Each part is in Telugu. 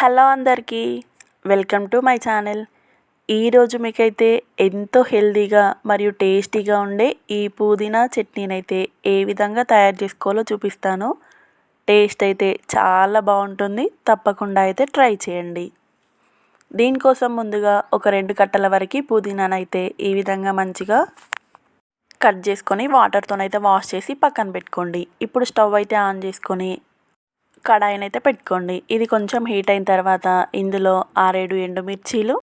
హలో అందరికీ, వెల్కమ్ టు మై ఛానల్. ఈరోజు మీకైతే ఎంతో హెల్తీగా మరియు టేస్టీగా ఉండే ఈ పుదీనా చట్నీనైతే ఏ విధంగా తయారు చేసుకోవాలో చూపిస్తాను. టేస్ట్ అయితే చాలా బాగుంటుంది. తప్పకుండా అయితే ట్రై చేయండి. దీనికోసం ముందుగా ఒక 2 కట్టల వరకు పుదీనానైతే ఈ విధంగా మంచిగా కట్ చేసుకొని వాటర్తోనైతే వాష్ చేసి పక్కన పెట్టుకోండి. ఇప్పుడు స్టవ్ అయితే ఆన్ చేసుకొని కడాయినైతే పెట్టుకోండి. ఇది కొంచెం హీట్ అయిన తర్వాత ఇందులో 6-7 ఎండుమిర్చీలు,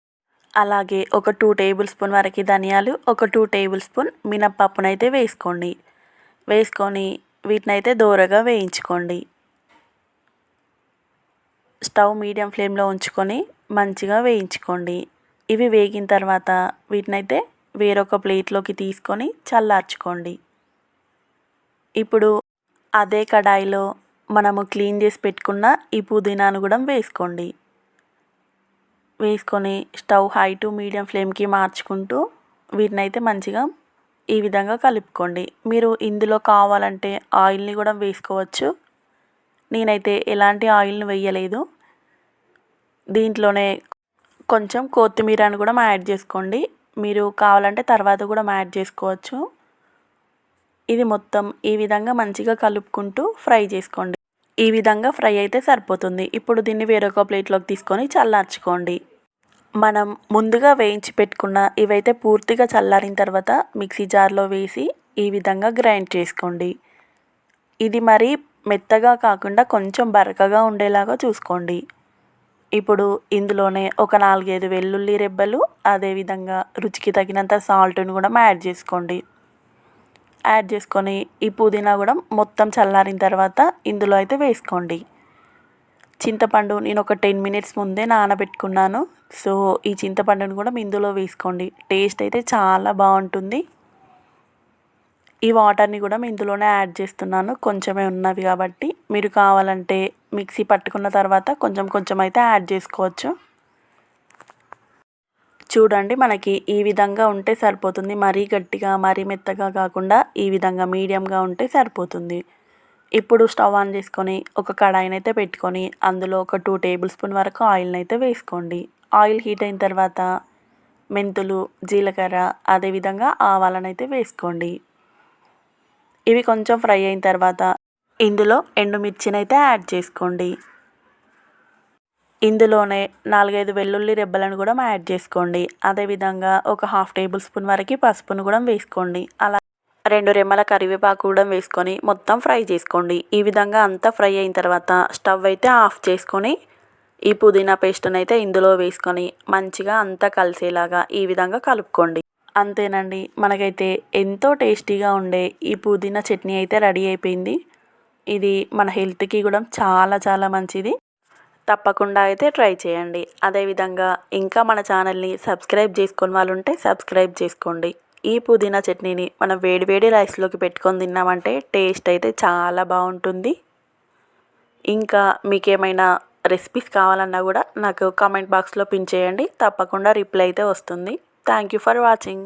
అలాగే ఒక 2 టేబుల్ స్పూన్ వరకు ధనియాలు, ఒక 2 టేబుల్ స్పూన్ మినప్పప్పునైతే వేసుకోండి. వేసుకొని వీటినైతే దోరగా వేయించుకోండి. స్టవ్ మీడియం ఫ్లేమ్లో ఉంచుకొని మంచిగా వేయించుకోండి. ఇవి వేగిన తర్వాత వీటినైతే వేరొక ప్లేట్లోకి తీసుకొని చల్లార్చుకోండి. ఇప్పుడు అదే కడాయిలో మనము క్లీన్ చేసి పెట్టుకున్న ఈ పుదీనాను కూడా వేసుకోండి. వేసుకొని స్టవ్ హై టు మీడియం ఫ్లేమ్కి మార్చుకుంటూ వీటినైతే మంచిగా ఈ విధంగా కలుపుకోండి. మీరు ఇందులో కావాలంటే ఆయిల్ని కూడా వేసుకోవచ్చు. నేనైతే ఎలాంటి ఆయిల్ని వేయలేదు. దీంట్లోనే కొంచెం కొత్తిమీరను కూడా యాడ్ చేసుకోండి. మీరు కావాలంటే తర్వాత కూడా యాడ్ చేసుకోవచ్చు. ఇది మొత్తం ఈ విధంగా మంచిగా కలుపుకుంటూ ఫ్రై చేసుకోండి. ఈ విధంగా ఫ్రై అయితే సరిపోతుంది. ఇప్పుడు దీన్ని వేరొక ప్లేట్లోకి తీసుకొని చల్లార్చుకోండి. మనం ముందుగా వేయించి పెట్టుకున్న ఇవైతే పూర్తిగా చల్లారిన తర్వాత మిక్సీ జార్లో వేసి ఈ విధంగా గ్రైండ్ చేసుకోండి. ఇది మరీ మెత్తగా కాకుండా కొంచెం బరకగా ఉండేలాగా చూసుకోండి. ఇప్పుడు ఇందులోనే ఒక 4-5 వెల్లుల్లి రెబ్బలు, అదేవిధంగా రుచికి తగినంత సాల్ట్ని కూడా యాడ్ చేసుకోండి. యాడ్ చేసుకొని ఈ పుదీనా కూడా మొత్తం చల్లారిన తర్వాత ఇందులో అయితే వేసుకోండి. చింతపండు నేను ఒక 10 మినిట్స్ ముందే నానబెట్టుకున్నాను. సో ఈ చింతపండును కూడా ఇందులో వేసుకోండి. టేస్ట్ అయితే చాలా బాగుంటుంది. ఈ వాటర్ని కూడా ఇందులోనే యాడ్ చేస్తున్నాను. కొంచెమే ఉన్నవి కాబట్టి మీరు కావాలంటే మిక్సీ పట్టుకున్న తర్వాత కొంచెం కొంచెం అయితే యాడ్ చేసుకోవచ్చు. చూడండి, మనకి ఈ విధంగా ఉంటే సరిపోతుంది. మరీ గట్టిగా మరీ మెత్తగా కాకుండా ఈ విధంగా మీడియంగా ఉంటే సరిపోతుంది. ఇప్పుడు స్టవ్ ఆన్ చేసుకొని ఒక కడాయినైతే పెట్టుకొని అందులో ఒక 2 టేబుల్ స్పూన్ వరకు ఆయిల్ని అయితే వేసుకోండి. ఆయిల్ హీట్ అయిన తర్వాత మెంతులు, జీలకర్ర, అదేవిధంగా ఆవాలను అయితే వేసుకోండి. ఇవి కొంచెం ఫ్రై అయిన తర్వాత ఇందులో ఎండుమిర్చిని అయితే యాడ్ చేసుకోండి. ఇందులోనే 4-5 వెల్లుల్లి రెబ్బలను కూడా యాడ్ చేసుకోండి. అదేవిధంగా ఒక 1/2 టేబుల్ స్పూన్ వరకు పసుపును కూడా వేసుకోండి. అలా 2 రెమ్మల కరివేపాకు కూడా వేసుకొని మొత్తం ఫ్రై చేసుకోండి. ఈ విధంగా అంతా ఫ్రై అయిన తర్వాత స్టవ్ అయితే ఆఫ్ చేసుకొని ఈ పుదీనా పేస్ట్ని అయితే ఇందులో వేసుకొని మంచిగా అంతా కలిసేలాగా ఈ విధంగా కలుపుకోండి. అంతేనండి, మనకైతే ఎంతో టేస్టీగా ఉండే ఈ పుదీనా చట్నీ అయితే రెడీ అయిపోయింది. ఇది మన హెల్త్కి కూడా చాలా చాలా మంచిది. తప్పకుండా అయితే ట్రై చేయండి. అదేవిధంగా ఇంకా మన ఛానల్ని సబ్స్క్రైబ్ చేసుకొని వాళ్ళు ఉంటే సబ్స్క్రైబ్ చేసుకోండి. ఈ పుదీనా చట్నీని మనం వేడివేడి రైస్లోకి పెట్టుకొని తిన్నామంటే టేస్ట్ అయితే చాలా బాగుంటుంది. ఇంకా మీకేమైనా రెసిపీస్ కావాలన్నా కూడా నాకు కామెంట్ బాక్స్లో పిన్ చేయండి. తప్పకుండా రిప్లై అయితే వస్తుంది. Thank you for watching.